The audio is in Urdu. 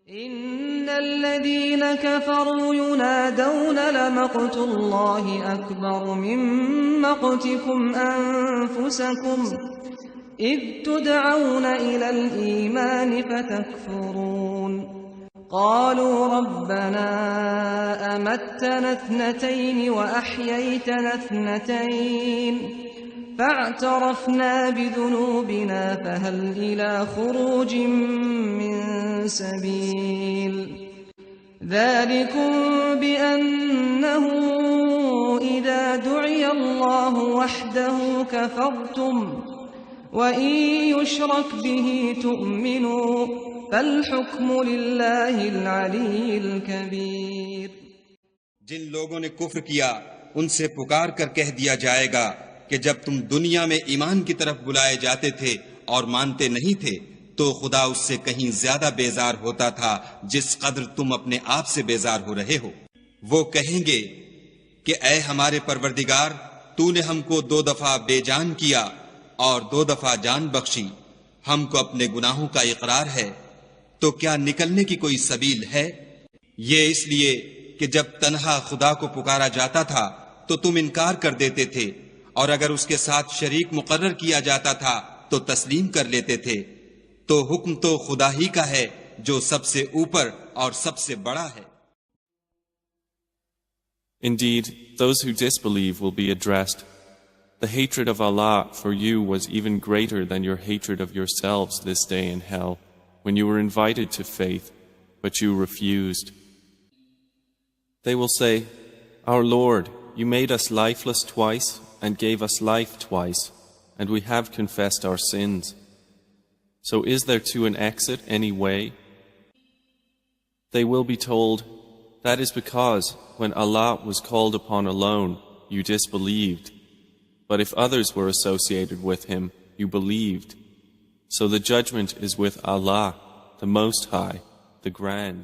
إن الذين كفروا ينادون لمقت الله أكبر من مقتكم أنفسكم إذ تدعون إلى الإيمان فتكفرون قالوا ربنا أمتنا اثنتين وأحييتنا اثنتين فاعترفنا بذنوبنا فهل إلى خروج من سبيل ذلكم بأنه إذا دعي الله وحده كفرتم وإن يشرك به تؤمنوا فالحكم لله العلي الكبير۔ جن لوگوں نے کفر کیا ان سے پکار کر کہہ دیا جائے گا کہ جب تم دنیا میں ایمان کی طرف بلائے جاتے تھے اور مانتے نہیں تھے تو خدا اس سے کہیں زیادہ بیزار ہوتا تھا جس قدر تم اپنے آپ سے بیزار ہو رہے ہو۔ وہ کہیں گے کہ اے ہمارے پروردگار، تو نے ہم کو 2 دفعہ بےجان کیا اور 2 دفعہ جان بخشی، ہم کو اپنے گناہوں کا اقرار ہے، تو کیا نکلنے کی کوئی سبیل ہے؟ یہ اس لیے کہ جب تنہا خدا کو پکارا جاتا تھا تو تم انکار کر دیتے تھے، اور اگر اس کے ساتھ شریک مقرر کیا جاتا تھا تو تسلیم کر لیتے تھے۔ تو حکم تو خدا ہی کا ہے جو سب سے اوپر اور سب سے بڑا ہے۔ Indeed, those who disbelieve will be addressed. The hatred of Allah for you was even greater than your hatred of yourselves this day in hell, when you were invited to faith, but you refused. They will say, Our Lord, you made us lifeless twice and gave us life twice, and we have confessed our sins. So is there to an exit any way? They will be told, that is because when Allah was called upon alone, you disbelieved. But if others were associated with him, you believed. So the judgment is with Allah, the Most High, the Grand.